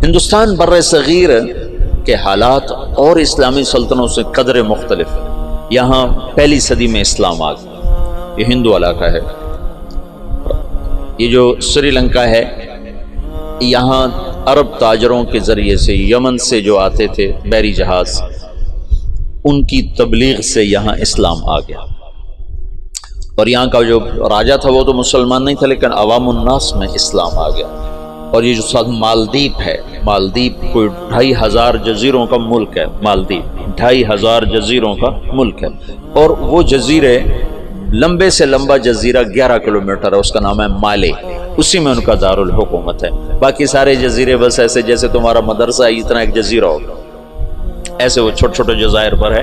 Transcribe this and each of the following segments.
ہندوستان بر صغیر کے حالات اور اسلامی سلطنتوں سے قدر مختلف ہے۔ یہاں پہلی صدی میں اسلام آ گیا، یہ ہندو علاقہ ہے۔ یہ جو سری لنکا ہے، یہاں عرب تاجروں کے ذریعے سے یمن سے جو آتے تھے بحری جہاز، ان کی تبلیغ سے یہاں اسلام آ گیا، اور یہاں کا جو راجہ تھا وہ تو مسلمان نہیں تھا، لیکن عوام الناس میں اسلام آ گیا۔ اور یہ جو ساتھ مالدیپ ہے، مالدیپ کوئی 2500 جزیروں کا ملک ہے، مالدیپ 2500 جزیروں کا ملک ہے، اور وہ جزیرے لمبے سے لمبا جزیرہ 11 کلومیٹر ہے، اس کا نام ہے مالے، اسی میں ان کا دارالحکومت ہے۔ باقی سارے جزیرے بس ایسے جیسے تمہارا مدرسہ ہے، اتنا ایک جزیرہ ہوگا، ایسے وہ چھوٹے چھوٹے جزائر پر ہے۔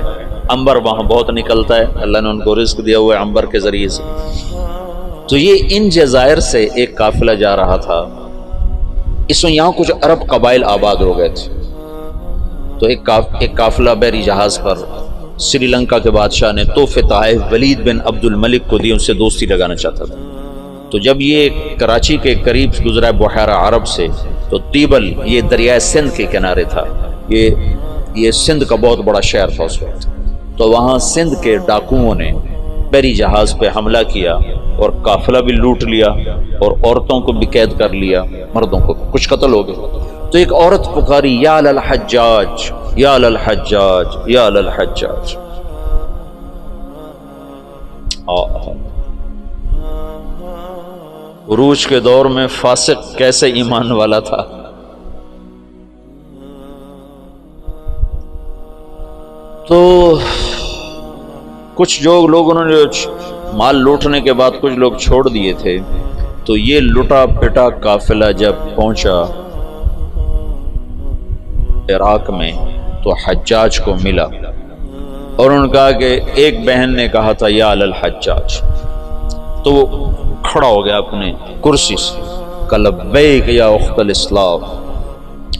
عنبر وہاں بہت نکلتا ہے، اللہ نے ان کو رزق دیا ہوا ہے عنبر کے ذریعے سے۔ تو یہ ان جزائر سے ایک قافلہ جا رہا تھا، اس میں یہاں کچھ عرب قبائل آباد ہو گئے تھے، تو ایک قافلہ بحری جہاز پر سری لنکا کے بادشاہ نے تحفے تحائف ولید بن عبد الملک کو دی، ان سے دوستی لگانا چاہتا تھا۔ تو جب یہ کراچی کے قریب گزرا بحیرہ عرب سے، تو تیبل یہ دریائے سندھ کے کنارے تھا، یہ سندھ کا بہت بڑا شہر تھا اس وقت۔ تو وہاں سندھ کے ڈاکوؤں نے بحری جہاز پہ حملہ کیا اور قافلہ بھی لوٹ لیا، اور عورتوں کو بھی قید کر لیا، مردوں کو کچھ قتل ہو گئے۔ تو ایک عورت پکاری، یا للحجاج یا للحجاج یا للحجاج۔ عروج کے دور میں فاسق کیسے ایمان والا تھا۔ تو کچھ لوگوں نے مال لوٹنے کے بعد کچھ لوگ چھوڑ دیے تھے، تو یہ لٹا پٹا قافلہ جب پہنچا عراق میں تو حجاج کو ملا، اور انہوں نے کہا کہ ایک بہن نے کہا تھا یا للحجاج، تو وہ کھڑا ہو گیا اپنے کرسی سے، کہ لبیک یا اخت الاسلام،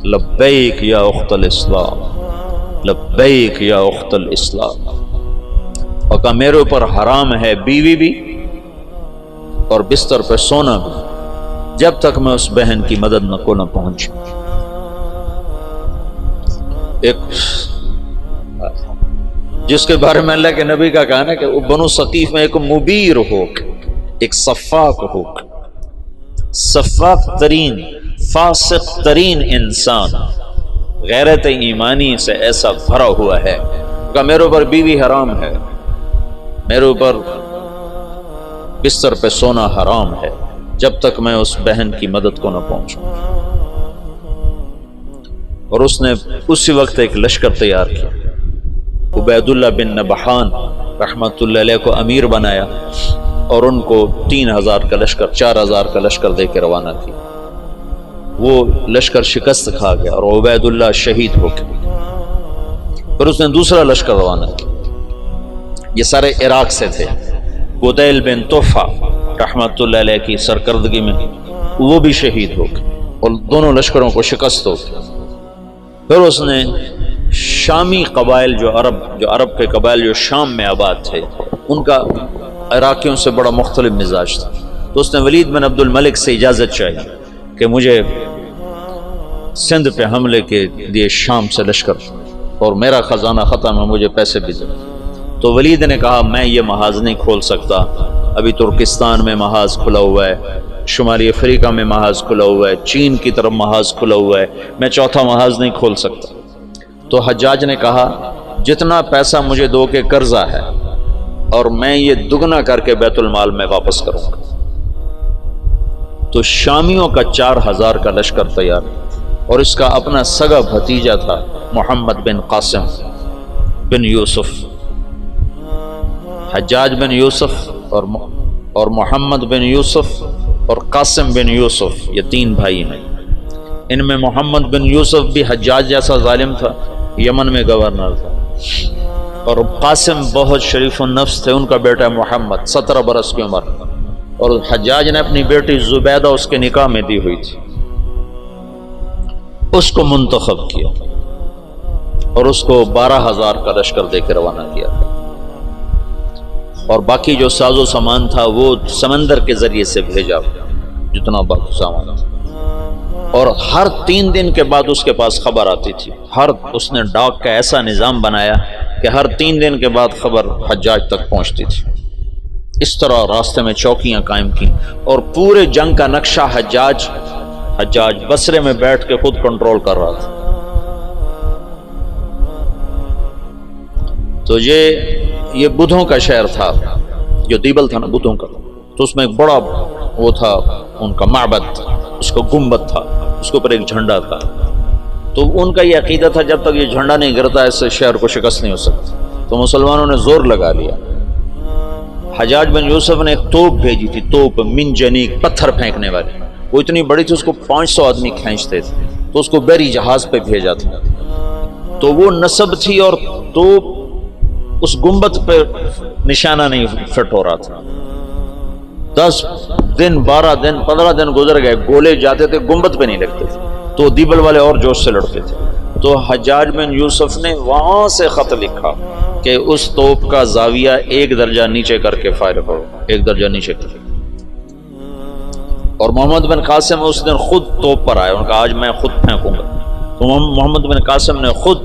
لبیک یا اخت الاسلام، لبیک یا اخت الاسلام، اور کہا میرے اوپر حرام ہے بیوی بھی اور بستر پہ سونا بھی، جب تک میں اس بہن کی مدد کو نہ پہنچوں۔ ایک جس کے بارے میں اللہ کے نبی کا کہنا ہے کہ وہ بنو ثقیف میں ایک مبیر ہو، ایک صفاق ہو، صفاق ترین فاسق ترین انسان غیرت ایمانی سے ایسا بھرا ہوا ہے کہ میرے اوپر بیوی حرام ہے، میرے اوپر بستر پہ سونا حرام ہے، جب تک میں اس بہن کی مدد کو نہ پہنچوں۔ اور اس نے اسی وقت ایک لشکر تیار کیا، عبید اللہ بن نبحان رحمت اللہ علیہ کو امیر بنایا، اور ان کو 3000 کا لشکر، 4000 کا لشکر دے کے روانہ کیا۔ وہ لشکر شکست کھا گیا اور عبید اللہ شہید ہو گیا۔ پھر اس نے دوسرا لشکر روانہ کیا، یہ سارے عراق سے تھے، بدیل بن طوفہ رحمت اللہ علیہ کی سرکردگی میں وہ بھی شہید ہو گئے، اور دونوں لشکروں کو شکست ہو گئی۔ پھر اس نے شامی قبائل جو عرب کے قبائل جو شام میں آباد تھے، ان کا عراقیوں سے بڑا مختلف مزاج تھا، تو اس نے ولید بن عبد الملک سے اجازت چاہی کہ مجھے سندھ پہ حملے کے لیے شام سے لشکر، اور میرا خزانہ ختم ہے، مجھے پیسے بھی دے۔ تو ولید نے کہا میں یہ محاذ نہیں کھول سکتا، ابھی ترکستان میں محاذ کھلا ہوا ہے، شمالی افریقہ میں محاذ کھلا ہوا ہے، چین کی طرف محاذ کھلا ہوا ہے، میں چوتھا محاذ نہیں کھول سکتا۔ تو حجاج نے کہا جتنا پیسہ مجھے دو کے قرضہ ہے، اور میں یہ دگنا کر کے بیت المال میں واپس کروں گا۔ تو شامیوں کا 4000 کا لشکر تیار، اور اس کا اپنا سگا بھتیجا تھا محمد بن قاسم بن یوسف، حجاج بن یوسف اور محمد بن یوسف اور قاسم بن یوسف، یہ 3 بھائی ہیں۔ ان میں محمد بن یوسف بھی حجاج جیسا ظالم تھا، یمن میں گورنر تھا، اور قاسم بہت شریف النفس تھے، ان کا بیٹا محمد 17 برس کی عمر، اور حجاج نے اپنی بیٹی زبیدہ اس کے نکاح میں دی ہوئی تھی، اس کو منتخب کیا اور اس کو 12000 کا لشکر دے کے روانہ کیا، اور باقی جو ساز و سامان تھا وہ سمندر کے ذریعے سے بھیجا، جتنا باقی سامان تھا، اور ہر 3 دن کے بعد اس کے پاس خبر آتی تھی. اس نے ڈاک کا ایسا نظام بنایا کہ ہر 3 دن کے بعد خبر حجاج تک پہنچتی تھی. اس طرح راستے میں چوکیاں قائم کی اور پورے جنگ کا نقشہ حجاج بصرے میں بیٹھ کے خود کنٹرول کر رہا تھا. تو یہ بدھوں کا شہر تھا، جو دیبل تھا نا بدھوں کا، تو اس میں ایک بڑا وہ تھا ان کا معبد، اس کا گنبد تھا، اس کے اوپر ایک جھنڈا تھا. تو ان کا یہ عقیدہ تھا جب تک یہ جھنڈا نہیں گرتا اس سے شہر کو شکست نہیں ہو سکتی. تو مسلمانوں نے زور لگا لیا. حجاج بن یوسف نے ایک توپ بھیجی تھی، توپ منجنیق، پتھر پھینکنے والی. وہ اتنی بڑی تھی، اس کو 500 آدمی کھینچتے تھے. تو اس کو بحری جہاز پہ بھیجا تھا. تو وہ نصب تھی اور توپ اس گنبد پہ نشانہ نہیں فٹ ہو رہا تھا. 10 دن 12 دن 15 دن گزر گئے، گولے جاتے تھے، گنبد پہ نہیں لگتے تھے. تو دیبل والے اور جوش سے لڑتے تھے. تو حجاج بن یوسف نے وہاں سے خط لکھا کہ اس توپ کا زاویہ 1 درجہ نیچے کر کے فائر کرو، 1 درجہ نیچے کر کے. اور محمد بن قاسم اس دن خود توپ پر آئے، ان کا آج میں خود پھینکوں گا. تو محمد بن قاسم نے خود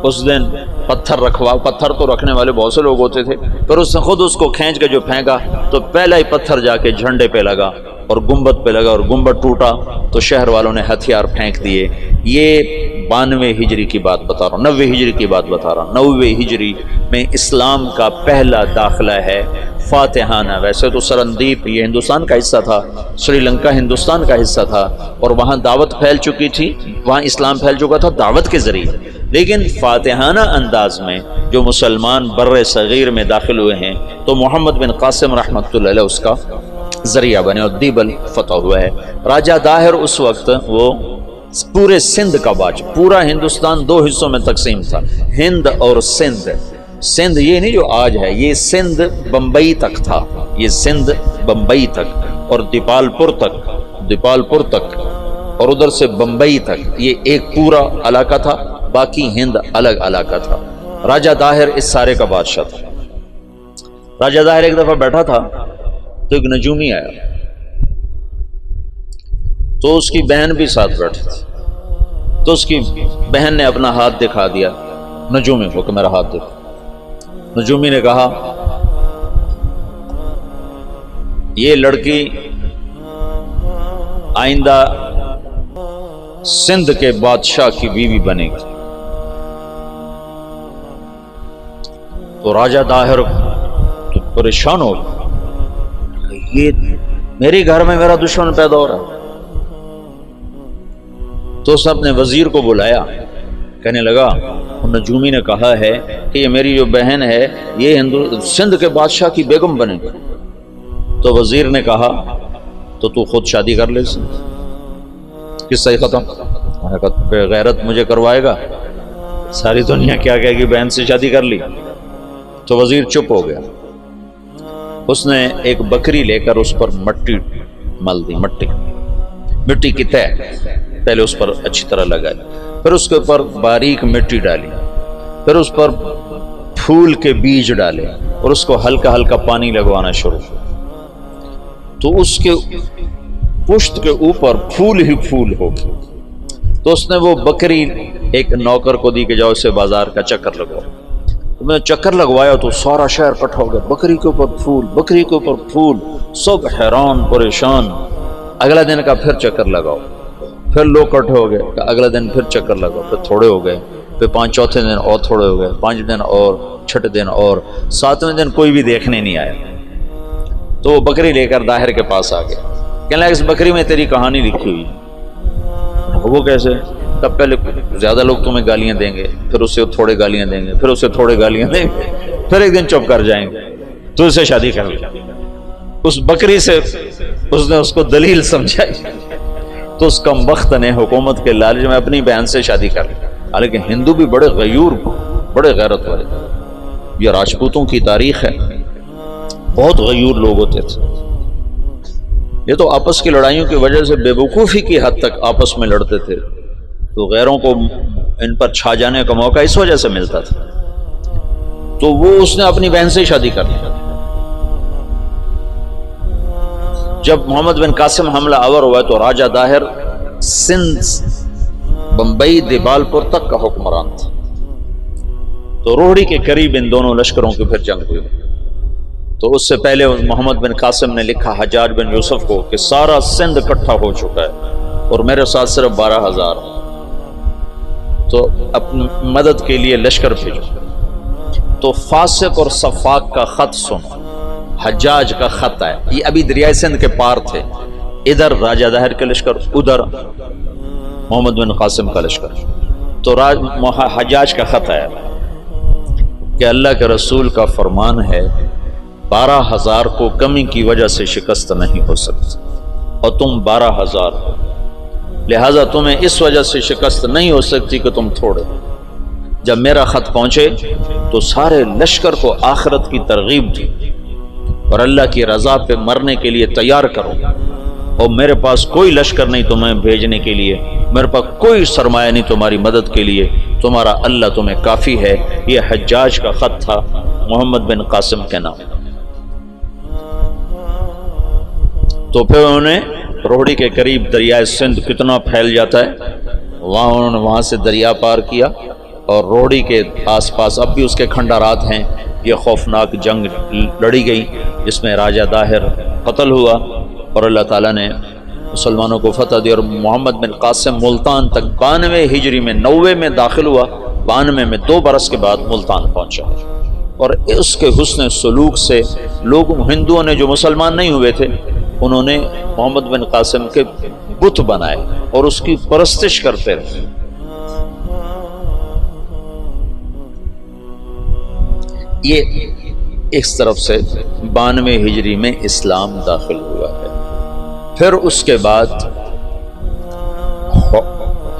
اس دن پتھر تو رکھنے والے بہت سے لوگ ہوتے تھے، پر اس نے خود اس کو کھینچ کے جو پھینکا تو پہلا ہی پتھر جا کے جھنڈے پہ لگا اور گنبد پہ لگا اور گنبد ٹوٹا. تو شہر والوں نے ہتھیار پھینک دیے. یہ 92 ہجری کی بات بتا رہا ہوں، 90 ہجری کی بات بتا رہا ہوں. 90 ہجری میں اسلام کا پہلا داخلہ ہے فاتحانہ. ویسے تو سرندیپ یہ ہندوستان کا حصہ تھا، سری لنکا ہندوستان کا حصہ تھا، اور وہاں دعوت پھیل چکی تھی، وہاں اسلام پھیل چکا تھا دعوت کے ذریعے. لیکن فاتحانہ انداز میں جو مسلمان بر صغیر میں داخل ہوئے ہیں تو محمد بن قاسم رحمۃ اللہ علیہ اس کا ذریعہ بنے اور دیبل فتح ہوا ہے. راجہ داہر اس وقت وہ پورے سندھ کا بادشاہ، پورا ہندوستان 2 حصوں میں تقسیم تھا، ہند اور سندھ. سندھ یہ نہیں جو آج ہے، یہ سندھ بمبئی تک تھا، یہ سندھ بمبئی تک اور دیپال پور تک اور ادھر سے بمبئی تک، یہ ایک پورا علاقہ تھا. باقی ہند الگ علاقہ تھا. راجہ داہر اس سارے کا بادشاہ تھا. راجہ داہر ایک دفعہ بیٹھا تھا تو ایک نجومی آیا، تو اس کی بہن بھی ساتھ بیٹھی تھی. تو اس کی بہن نے اپنا ہاتھ دکھا دیا نجومی کو کہ میرا ہاتھ دیکھو. نجومی نے کہا یہ لڑکی آئندہ سندھ کے بادشاہ کی بیوی بنے گی. تو راجہ داہر تو پریشان ہو گیا، یہ میرے گھر میں میرا دشمن پیدا ہو رہا ہے. تو اس نے اپنے وزیر کو بلایا، کہنے لگا نجومی نے کہا ہے کہ یہ میری جو بہن ہے یہ سندھ کے بادشاہ کی بیگم بنے گی. تو وزیر نے کہا تو خود شادی کر لے سے. قصہ ہی ختم. میں نے کہا بے غیرت مجھے کروائے گا، ساری دنیا کیا کہے گی بہن سے شادی کر لی. تو وزیر چپ ہو گیا. اس نے ایک بکری لے کر اس پر مٹی مل دی، مٹی کی تہ پہلے اس پر اچھی طرح لگائی، پھر اس کے اوپر باریک مٹی ڈالی، پھر اس پر پھول کے بیج ڈالے اور اس کو ہلکا ہلکا پانی لگوانا شروع. تو اس کے پشت کے اوپر پھول ہی پھول ہو گئے. تو اس نے وہ بکری ایک نوکر کو دی کہ جاؤ اسے بازار کا چکر لگواؤ. تو میں نے چکر لگوایا تو سارا شہر اکٹھا ہو گیا، بکری کے اوپر پھول، بکری کے اوپر پھول، سب حیران پریشان. اگلا دن کا پھر چکر لگاؤ، پھر لوگ اکٹھے ہو گئے. اگلا دن پھر چکر لگاؤ، پھر تھوڑے ہو گئے، پھر 5 دن اور تھوڑے ہو گئے، 5 دن اور 6 دن اور 7ویں دن کوئی بھی دیکھنے نہیں آیا. تو وہ بکری لے کر داہر کے پاس آ گیا. کہنے لگا اس بکری میں تیری کہانی لکھی ہوئی. وہ کیسے؟ تب پہلے زیادہ لوگ تمہیں گالیاں دیں گے، پھر اسے تھوڑے گالیاں دیں گے، پھر اسے تھوڑے گالیاں دیں گے، پھر ایک دن چپ کر جائیں گے، تو اسے شادی کر لیا. اس بکری سے اس نے اس کو دلیل سمجھائی تو اس کمبخت نے حکومت کے لالچ میں اپنی بہن سے شادی کر لی. حالانکہ ہندو بھی بڑے غیور، بڑے غیرت والے، یہ راجپوتوں کی تاریخ ہے، بہت غیور لوگ ہوتے تھے. یہ تو آپس کی لڑائیوں کی وجہ سے بے وقوفی کی حد تک آپس میں لڑتے تھے، تو غیروں کو ان پر چھا جانے کا موقع اس وجہ سے ملتا تھا. تو وہ اس نے اپنی بہن سے شادی کر لی. جب محمد بن قاسم حملہ آور ہوا تو راجہ داہر سندھ بمبئی دیبالپور تک کا حکمران تھا۔ تو روہڑی کے قریب ان دونوں لشکروں کی پھر جنگ ہوئی۔ تو اس سے پہلے محمد بن قاسم نے لکھا حجاج بن یوسف کو کہ سارا سندھ اکٹھا ہو چکا ہے اور میرے ساتھ صرف 12,000، تو اپنی مدد کے لیے لشکر بھیجو۔ تو فاسق اور صفاق کا خط سن، حجاج کا خط ہے، یہ ابھی دریائے سندھ کے پار تھے، ادھر راجہ داہر کے لشکر، ادھر محمد بن قاسم کا لشکر۔ تو حجاج کا خط ہے کہ اللہ کے رسول کا فرمان ہے 12,000 کو کمی کی وجہ سے شکست نہیں ہو سکتی، اور تم 12,000 ہو، لہذا تمہیں اس وجہ سے شکست نہیں ہو سکتی کہ تم تھوڑے۔ جب میرا خط پہنچے تو سارے لشکر کو آخرت کی ترغیب دی اور اللہ کی رضا پہ مرنے کے لیے تیار کرو، اور میرے پاس کوئی لشکر نہیں تمہیں بھیجنے کے لیے، میرے پاس کوئی سرمایہ نہیں تمہاری مدد کے لیے، تمہارا اللہ تمہیں کافی ہے۔ یہ حجاج کا خط تھا محمد بن قاسم کے نام۔ تو پھر انہوں نے روہڑی کے قریب دریائے سندھ کتنا پھیل جاتا ہے، انہوں نے وہاں سے دریا پار کیا، اور روہڑی کے آس پاس اب بھی اس کے کھنڈارات ہیں۔ یہ خوفناک جنگ لڑی گئی جس میں راجہ داہر قتل ہوا، اور اللہ تعالیٰ نے مسلمانوں کو فتح دی، اور محمد بن قاسم ملتان تک 92 ہجری میں 90 میں داخل ہوا، 92 میں 2 برس کے بعد ملتان پہنچا، اور اس کے حسن سلوک سے لوگ ہندوؤں نے جو مسلمان نہیں ہوئے تھے انہوں نے محمد بن قاسم کے بت بنائے اور اس کی پرستش کرتے رہے۔ یہ اس طرف سے 92 ہجری میں اسلام داخل ہوا ہے۔ پھر اس کے بعد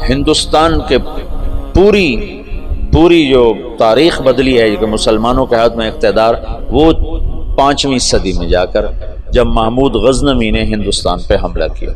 ہندوستان کے پوری جو تاریخ بدلی ہے کہ مسلمانوں کے ہاتھ میں اقتدار، وہ 5ویں صدی میں جا کر جب محمود غزنوی نے ہندوستان پہ حملہ کیا۔